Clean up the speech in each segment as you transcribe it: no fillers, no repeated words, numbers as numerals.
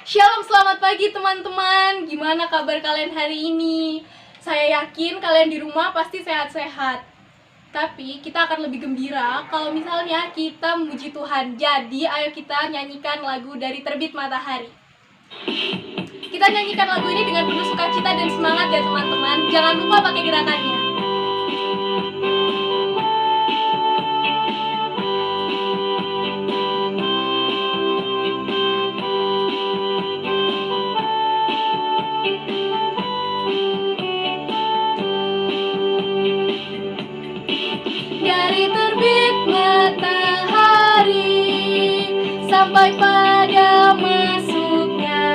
Shalom, selamat pagi teman-teman. Gimana kabar kalian hari ini? Saya yakin kalian di rumah pasti sehat-sehat. Tapi kita akan lebih gembira kalau misalnya kita memuji Tuhan. Jadi ayo kita nyanyikan lagu dari Terbit Matahari. Kita nyanyikan lagu ini dengan penuh sukacita dan semangat ya teman-teman. Jangan lupa pakai gerakannya. Dari terbit matahari sampai pada masuknya,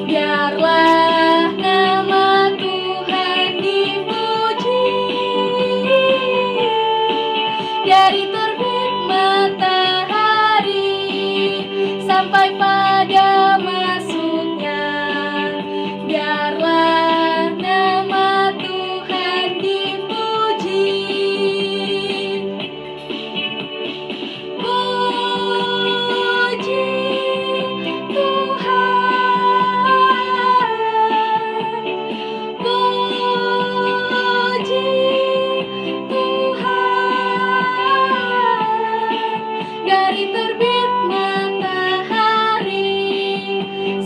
biarlah nama Tuhan dipuji. Dari terbit matahari sampai pada masuknya, biarlah nama Tuhan dipuji. Puji Tuhan, puji Tuhan. Dari terbit matahari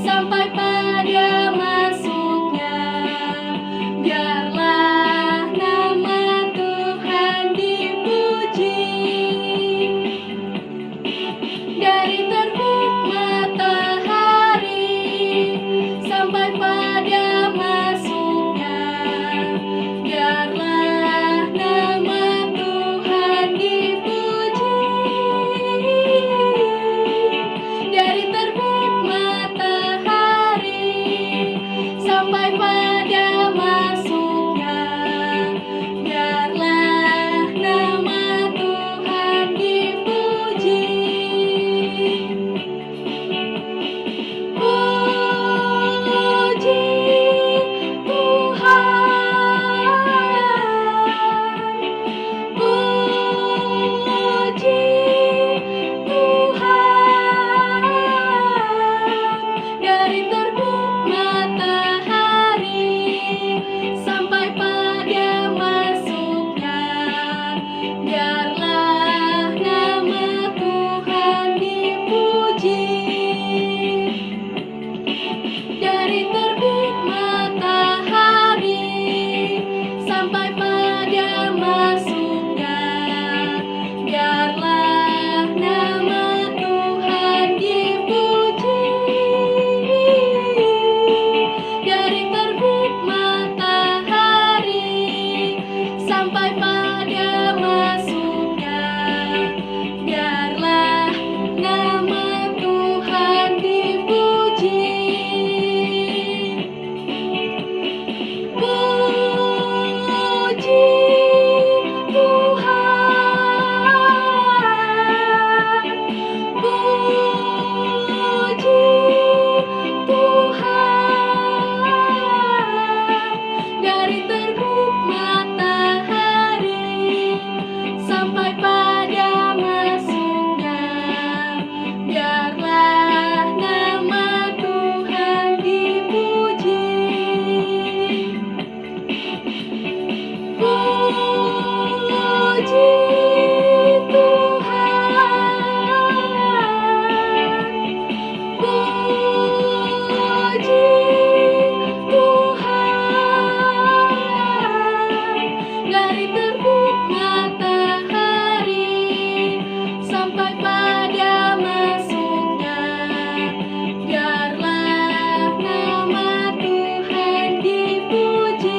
sampai pada masuknya, biarlah nama Tuhan dipuji. Dari terbit matahari sampai pada masuknya, biarlah nama Tuhan dipuji. Dari terbit matahari sampai pada masuknya, biarlah nama Tuhan dipuji. Puji Tuhan, puji Tuhan. Dari terbit matahari sampai pada masuknya, biarlah nama Tuhan dipuji. Dari terbit matahari sampai pada masuknya, biarlah nama Tuhan dipuji. Dari terbit matahari sampai pada masuknya, biarlah nama Tuhan dipuji. Puji Tuhan, puji Tuhan. Dari terbit matahari sampai pada masuknya, biarlah nama Tuhan dipuji. Puji Tuhan, puji Tuhan. Dari terbit matahari sampai pada masuknya, biarlah nama Tuhan dipuji.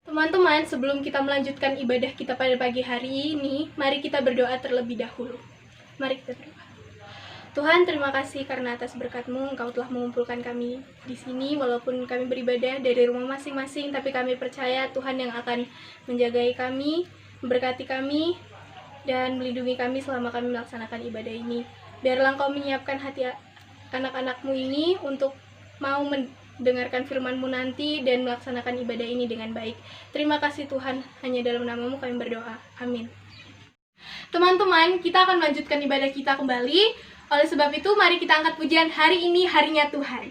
Teman-teman, sebelum kita melanjutkan ibadah kita pada pagi hari ini, mari kita berdoa terlebih dahulu. Mari kita berdoa. Tuhan, terima kasih karena atas berkat-Mu, Engkau telah mengumpulkan kami di sini, walaupun kami beribadah dari rumah masing-masing, tapi kami percaya Tuhan yang akan menjagai kami, memberkati kami, dan melindungi kami selama kami melaksanakan ibadah ini. Biarlah Engkau menyiapkan hati anak-anak-Mu ini untuk mau mendengarkan firman-Mu nanti dan melaksanakan ibadah ini dengan baik. Terima kasih Tuhan, hanya dalam nama-Mu kami berdoa. Amin. Teman-teman, kita akan melanjutkan ibadah kita kembali. Oleh sebab itu, mari kita angkat pujian Hari Ini Harinya Tuhan.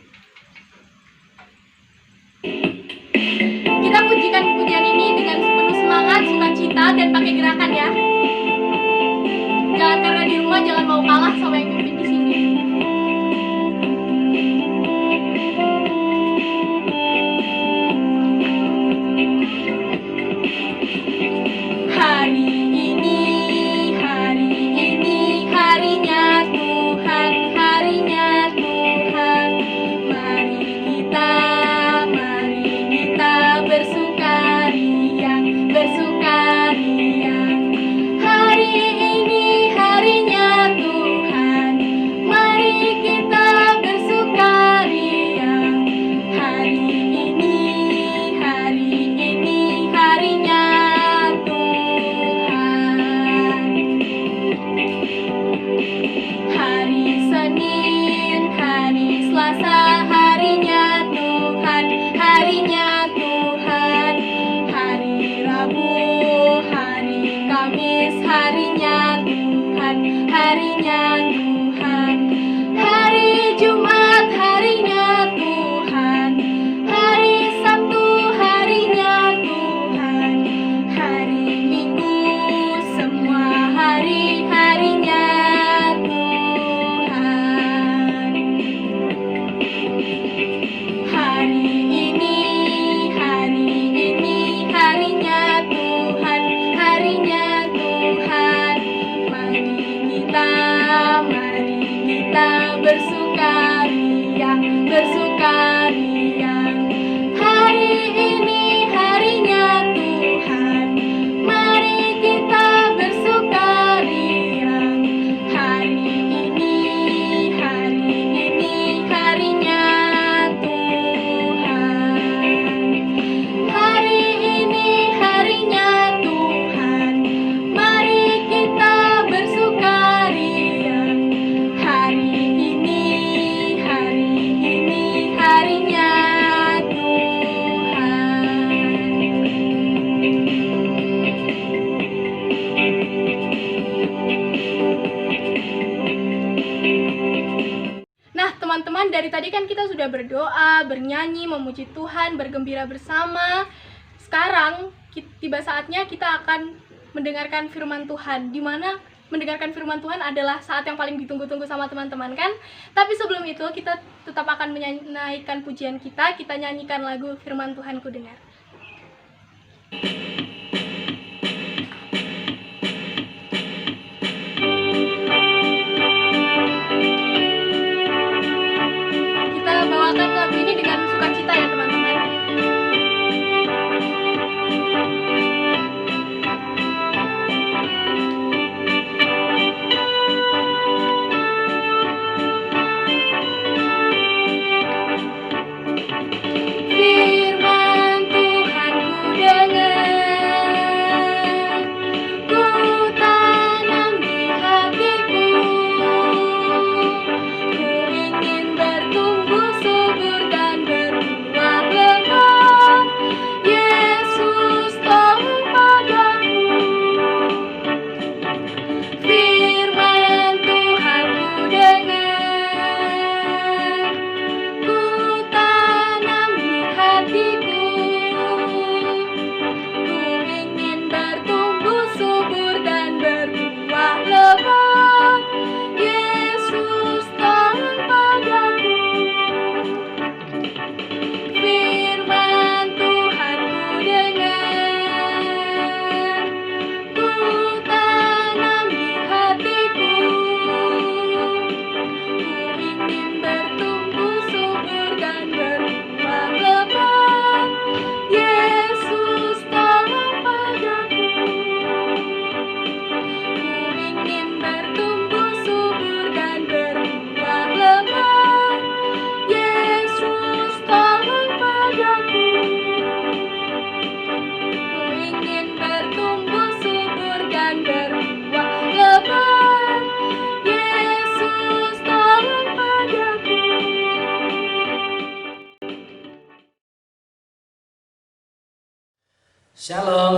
Kita pujikan pujian ini dengan penuh semangat, sukacita, dan pakai gerakan ya. Jangan karena di rumah jangan mau kalah sama yang mimpin di sini. Hari ini harinya Tuhan, harinya Tuhan. Mari kita bersukaria, bersukaria. Hari ini harinya Tuhan, mari kita bersukaria. Hari ini harinya Tuhan. Hari Senin, hari Selasa, harinya Tuhan, harinya Tuhan. Hari Rabu, hari Kamis, harinya Tuhan, harinya Tuhan. Hari Jumat, harinya Tuhan. Hari Sabtu, harinya Tuhan. Hari Minggu, semua hari-harinya Tuhan. Hari ini harinya Tuhan, harinya Tuhan. Mari kita bersukaria, bersukaria. Hari ini harinya Tuhan, mari kita bersukaria. Hari ini harinya Tuhan. Hari ini harinya Tuhan, mari kita bersukaria. Hari ini harinya Tuhan. Nah, teman-teman, dari tadi kan kita sudah berdoa, bernyanyi, memuji Tuhan, bergembira bersama. Sekarang tiba saatnya kita akan mendengarkan firman Tuhan, di mana mendengarkan firman Tuhan adalah saat yang paling ditunggu-tunggu sama teman-teman kan? Tapi sebelum itu kita tetap akan menaikkan pujian kita nyanyikan lagu Firman Tuhan Ku Dengar. Kita bawakan lagu ini dengan sukacita ya teman-teman. Firman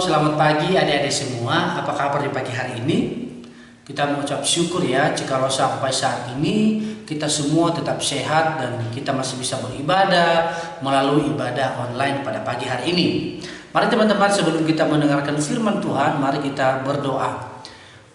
selamat pagi adik-adik semua. Apa kabar di pagi hari ini? Kita mengucap syukur ya, jikalau sampai saat ini kita semua tetap sehat dan kita masih bisa beribadah melalui ibadah online pada pagi hari ini. Mari teman-teman, sebelum kita mendengarkan firman Tuhan, mari kita berdoa.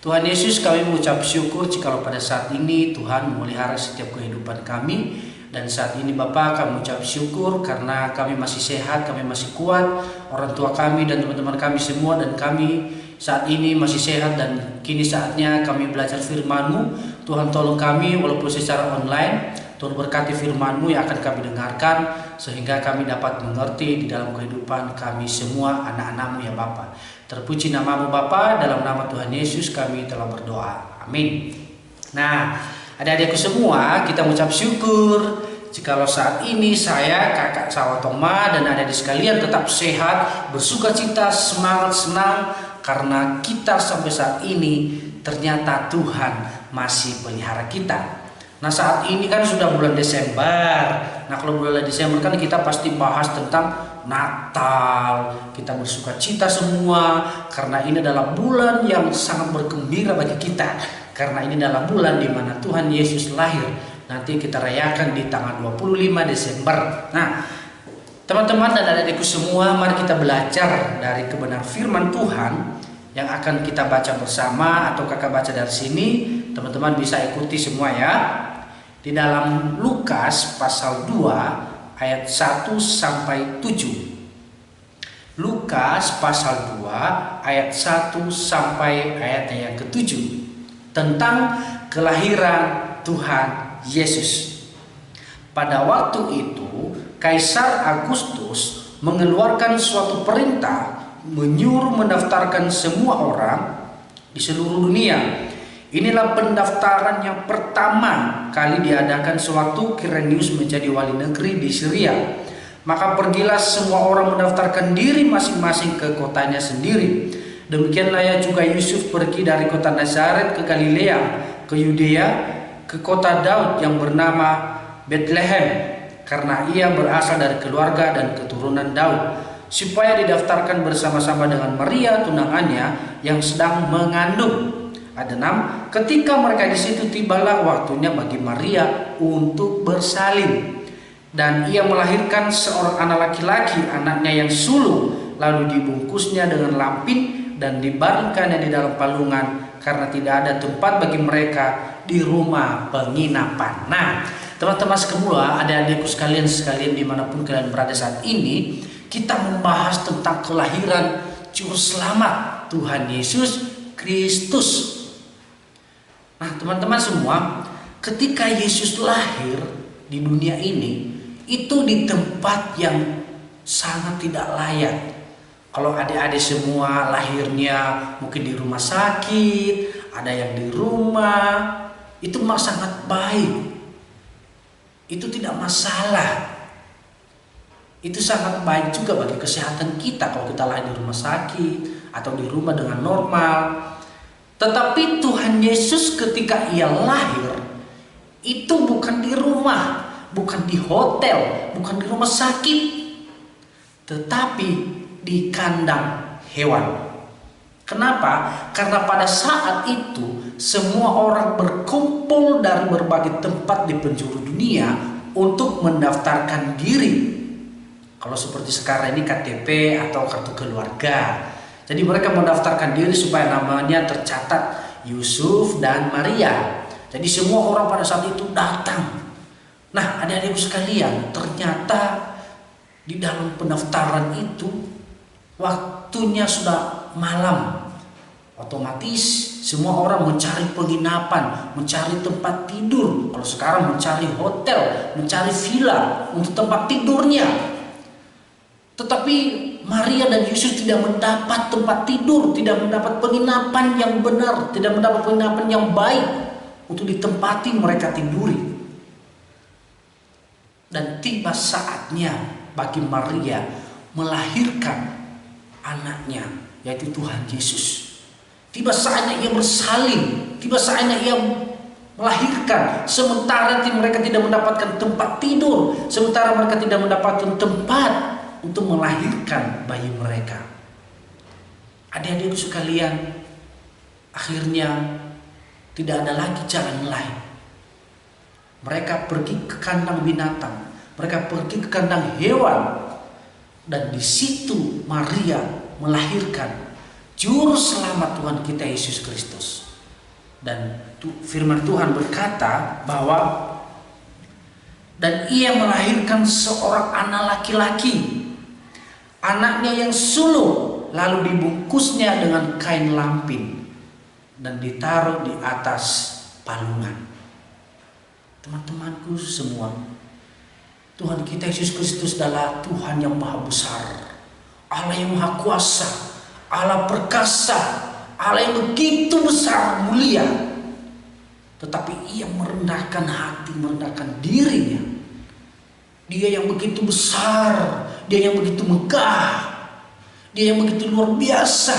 Tuhan Yesus, kami mengucap syukur jikalau pada saat ini Tuhan memelihara setiap kehidupan kami. Dan saat ini Bapak, kami mengucap syukur karena kami masih sehat, kami masih kuat, orang tua kami dan teman-teman kami semua, dan kami saat ini masih sehat, dan kini saatnya kami belajar firman-Mu. Tuhan tolong kami walaupun secara online. Tuhan berkati firman-Mu yang akan kami dengarkan sehingga kami dapat mengerti di dalam kehidupan kami semua anak-anak-Mu ya Bapa. Terpuji nama-Mu Bapa, dalam nama Tuhan Yesus kami telah berdoa. Amin. Nah, adik-adikku semua, kita mengucap syukur jikalau saat ini saya, kakak Sawatoma, dan adik-adik sekalian tetap sehat, bersuka cita, semangat, senang, karena kita sampai saat ini ternyata Tuhan masih pelihara kita. Nah, saat ini kan sudah bulan Desember. Nah, kalau bulan Desember kan kita pasti bahas tentang Natal. Kita bersuka cita semua karena ini adalah bulan yang sangat bergembira bagi kita. Karena ini adalah bulan di mana Tuhan Yesus lahir. Nanti kita rayakan di tanggal 25 Desember. Nah, teman-teman dan adik-adikku semua, mari kita belajar dari kebenaran firman Tuhan yang akan kita baca bersama, atau kakak baca dari sini. Teman-teman bisa ikuti semua ya. Di dalam Lukas pasal 2 ayat 1 sampai 7. Lukas pasal 2 ayat 1 sampai ayat yang ke-7. Tentang kelahiran Tuhan Yesus. Pada waktu itu, Kaisar Agustus mengeluarkan suatu perintah menyuruh mendaftarkan semua orang di seluruh dunia. Inilah pendaftaran yang pertama kali diadakan sewaktu Kirenius menjadi wali negeri di Syria. Maka pergilah semua orang mendaftarkan diri masing-masing ke kotanya sendiri. Demikianlah ya juga Yusuf pergi dari kota Nazaret ke Galilea, ke Yudea, ke kota Daud yang bernama Bethlehem, karena ia berasal dari keluarga dan keturunan Daud, supaya didaftarkan bersama-sama dengan Maria tunangannya yang sedang mengandung. Ayat 6, ketika mereka di situ tibalah waktunya bagi Maria untuk bersalin, dan ia melahirkan seorang anak laki-laki, anaknya yang sulung, lalu dibungkusnya dengan lampin dan dibaringkannya di dalam palungan karena tidak ada tempat bagi mereka di rumah penginapan. Nah, teman-teman semua, adik-adikku sekalian dimanapun kalian berada saat ini, kita membahas tentang kelahiran Juru Selamat Tuhan Yesus Kristus. Nah, teman-teman semua, ketika Yesus lahir di dunia ini, itu di tempat yang sangat tidak layak. Kalau adik-adik semua lahirnya mungkin di rumah sakit, ada yang di rumah, itu sangat baik. Itu tidak masalah. Itu sangat baik juga bagi kesehatan kita kalau kita lahir di rumah sakit atau di rumah dengan normal. Tetapi Tuhan Yesus ketika ia lahir, itu bukan di rumah, bukan di hotel, bukan di rumah sakit, tetapi di kandang hewan. Kenapa? Karena pada saat itu semua orang berkumpul dari berbagai tempat di penjuru dunia untuk mendaftarkan diri. Kalau seperti sekarang ini KTP atau kartu keluarga. Jadi mereka mendaftarkan diri supaya namanya tercatat Yusuf dan Maria. Jadi semua orang pada saat itu datang. Nah, adik-adik sekalian, ternyata di dalam pendaftaran itu waktunya sudah malam. Otomatis semua orang mencari penginapan, mencari tempat tidur. Kalau sekarang mencari hotel, mencari villa untuk tempat tidurnya. Tetapi Maria dan Yusuf tidak mendapat tempat tidur, tidak mendapat penginapan yang benar, tidak mendapat penginapan yang baik untuk ditempati mereka tiduri. Dan tiba saatnya bagi Maria melahirkan anaknya, yaitu Tuhan Yesus. Tiba saatnya ia bersalin, tiba saatnya ia melahirkan, sementara mereka tidak mendapatkan tempat tidur, sementara mereka tidak mendapatkan tempat untuk melahirkan bayi mereka. Adik-adikku sekalian, akhirnya tidak ada lagi jalan lain. Mereka pergi ke kandang binatang, mereka pergi ke kandang hewan, dan di situ Maria melahirkan Juru Selamat Tuhan kita Yesus Kristus. Dan firman Tuhan berkata bahwa dan ia melahirkan seorang anak laki-laki, anaknya yang sulung, lalu dibungkusnya dengan kain lampin dan ditaruh di atas palungan. Teman-temanku semua, Tuhan kita Yesus Kristus adalah Tuhan yang maha besar, Allah yang maha kuasa, Allah perkasa, Allah yang begitu besar mulia. Tetapi ia merendahkan hati, merendahkan dirinya. Dia yang begitu besar, dia yang begitu megah, dia yang begitu luar biasa.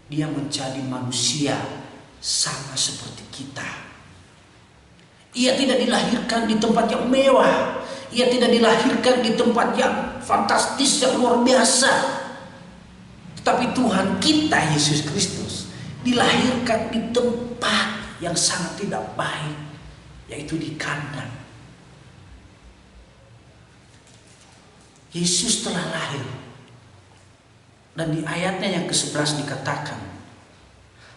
Dia menjadi manusia sama seperti kita. Ia tidak dilahirkan di tempat yang mewah. Ia tidak dilahirkan di tempat yang fantastis, yang luar biasa. Tetapi Tuhan kita Yesus Kristus dilahirkan di tempat yang sangat tidak baik, yaitu di kandang. Yesus telah lahir. Dan di ayatnya yang ke-11 dikatakan,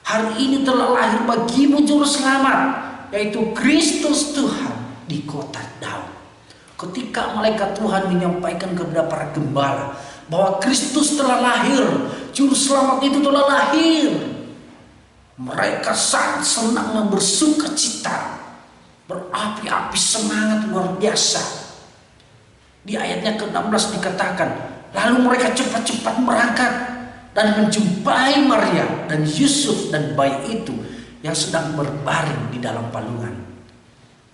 hari ini telah lahir bagimu Juru Selamat, yaitu Kristus Tuhan di kota Daud. Ketika malaikat Tuhan menyampaikan kepada para gembala bahwa Kristus telah lahir, Juru Selamat itu telah lahir, mereka sangat senang dan bersuka cita, berapi-api semangat luar biasa. Di ayatnya ke-16 dikatakan, lalu mereka cepat-cepat berangkat dan menjumpai Maria dan Yusuf dan bayi itu yang sedang berbaring di dalam palungan.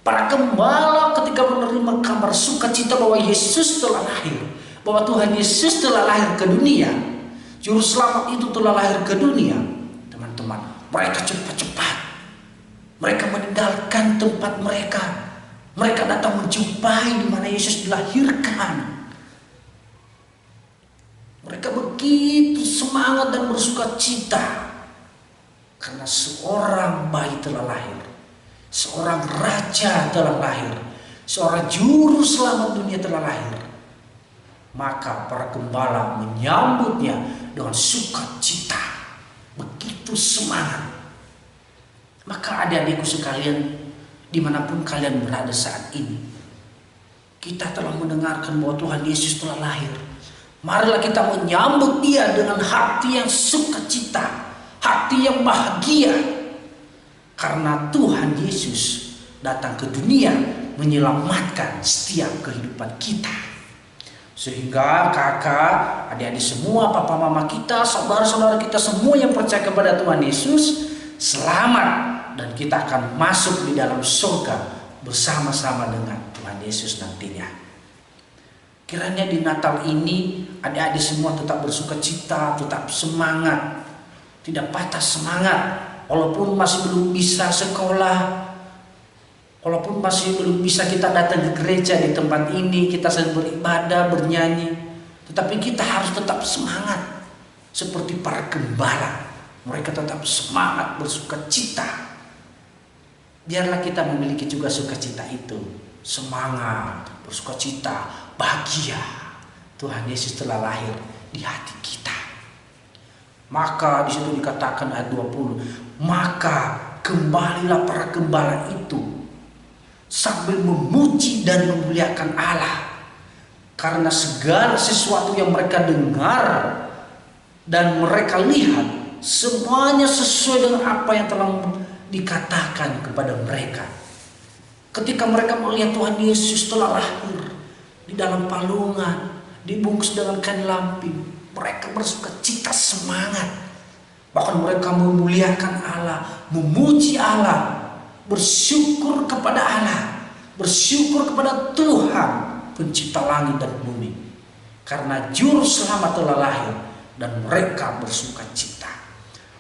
Para gembala ketika menerima kabar sukacita bahwa Yesus telah lahir, bahwa Tuhan Yesus telah lahir ke dunia, Juru Selamat itu telah lahir ke dunia, teman-teman, mereka cepat-cepat, mereka meninggalkan tempat mereka, mereka datang menjumpai di mana Yesus dilahirkan. Mereka begitu semangat dan bersuka cita karena seorang bayi telah lahir, seorang raja telah lahir, seorang juru selamat dunia telah lahir. Maka para gembala menyambutnya dengan sukacita, begitu semangat. Maka adik-adikku sekalian, dimanapun kalian berada saat ini, kita telah mendengarkan bahwa Tuhan Yesus telah lahir. Marilah kita menyambut Dia dengan hati yang sukacita, hati yang bahagia, karena Tuhan Yesus datang ke dunia menyelamatkan setiap kehidupan kita. Sehingga kakak, adik-adik semua, papa mama kita, saudara-saudara kita semua yang percaya kepada Tuhan Yesus selamat, dan kita akan masuk di dalam surga bersama-sama dengan Tuhan Yesus nantinya. Kiranya di Natal ini adik-adik semua tetap bersuka cita, tetap semangat, tidak patah semangat. Walaupun masih belum bisa sekolah, walaupun masih belum bisa kita datang ke gereja di tempat ini, kita sedang beribadah, bernyanyi, tetapi kita harus tetap semangat seperti para gembala. Mereka tetap semangat bersuka cita. Biarlah kita memiliki juga sukacita itu, semangat, bersuka cita, bahagia. Tuhan Yesus telah lahir di hati kita. Maka di situ dikatakan ayat 20, maka kembalilah para gembala itu sambil memuji dan memuliakan Allah, karena segala sesuatu yang mereka dengar dan mereka lihat semuanya sesuai dengan apa yang telah dikatakan kepada mereka. Ketika mereka melihat Tuhan Yesus telah lahir di dalam palungan, dibungkus dengan kain lampin, mereka bersuka cita, semangat. Bahkan mereka memuliakan Allah, memuji Allah, bersyukur kepada Allah, bersyukur kepada Tuhan pencipta langit dan bumi, karena juru selamat telah lahir, dan mereka bersuka cita.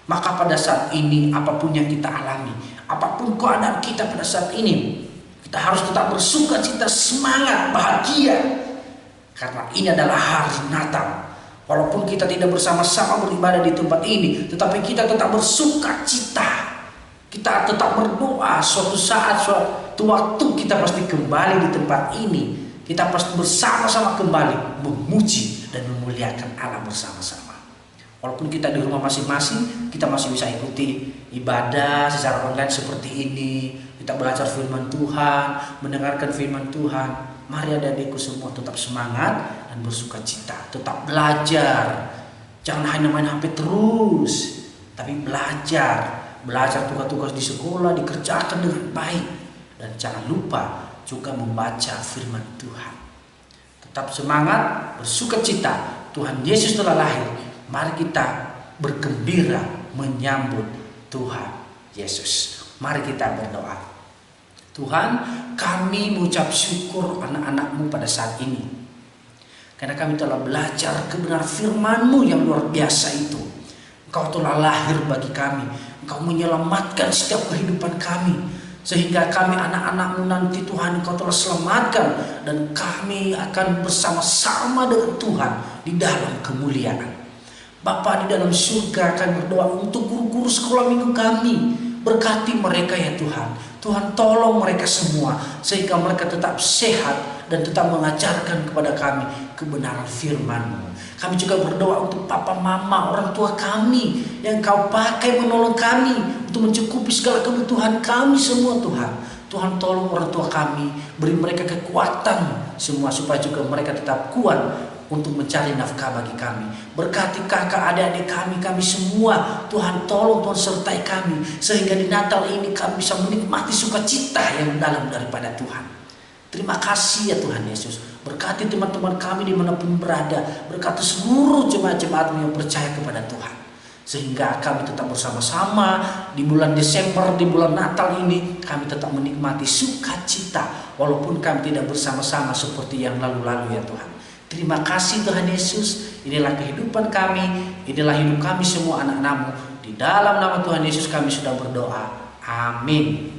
Maka pada saat ini, apapun yang kita alami, apapun keadaan kita pada saat ini, kita harus tetap bersuka cita, semangat, bahagia, karena ini adalah hari Natal, Walaupun kita tidak bersama-sama beribadah di tempat ini, tetapi kita tetap bersuka cita. Kita tetap berdoa, suatu saat, suatu waktu kita pasti kembali di tempat ini. Kita pasti bersama-sama kembali memuji dan memuliakan Allah bersama-sama. Walaupun kita di rumah masing-masing, kita masih bisa ikuti ibadah secara online seperti ini. Kita belajar firman Tuhan, mendengarkan firman Tuhan. Mari adik-adikku semua tetap semangat dan bersuka cita. Tetap belajar. Jangan hanya main HP terus, tapi belajar. Belajar tugas-tugas di sekolah, dikerjakan dengan baik. Dan jangan lupa juga membaca firman Tuhan. Tetap semangat, bersuka cita. Tuhan Yesus telah lahir. Mari kita bergembira menyambut Tuhan Yesus. Mari kita berdoa. Tuhan, kami mengucap syukur anak-anak-Mu pada saat ini. Karena kami telah belajar kebenaran firman-Mu yang luar biasa itu. Engkau telah lahir bagi kami. Engkau menyelamatkan setiap kehidupan kami. Sehingga kami anak-anak-Mu nanti Tuhan Engkau telah selamatkan. Dan kami akan bersama-sama dengan Tuhan di dalam kemuliaan. Bapa di dalam surga, kami berdoa untuk guru-guru sekolah minggu kami. Berkati mereka ya Tuhan. Tuhan tolong mereka semua sehingga mereka tetap sehat dan tetap mengajarkan kepada kami kebenaran firman-Mu. Kami juga berdoa untuk papa mama orang tua kami yang Kau pakai menolong kami untuk mencukupi segala kebutuhan kami semua Tuhan. Tuhan tolong orang tua kami, beri mereka kekuatan semua supaya juga mereka tetap kuat untuk mencari nafkah bagi kami. Berkati kakak adik-adik kami semua. Tuhan tolong, Tuhan sertai kami. Sehingga di Natal ini kami bisa menikmati sukacita yang dalam daripada Tuhan. Terima kasih ya Tuhan Yesus. Berkati teman-teman kami dimanapun berada. Berkati seluruh jemaat-jemaat-Mu yang percaya kepada Tuhan. Sehingga kami tetap bersama-sama di bulan Desember, di bulan Natal ini. Kami tetap menikmati sukacita. Walaupun kami tidak bersama-sama seperti yang lalu-lalu ya Tuhan. Terima kasih Tuhan Yesus. Inilah kehidupan kami. Inilah hidup kami semua anak-anak-Mu. Di dalam nama Tuhan Yesus kami sudah berdoa. Amin.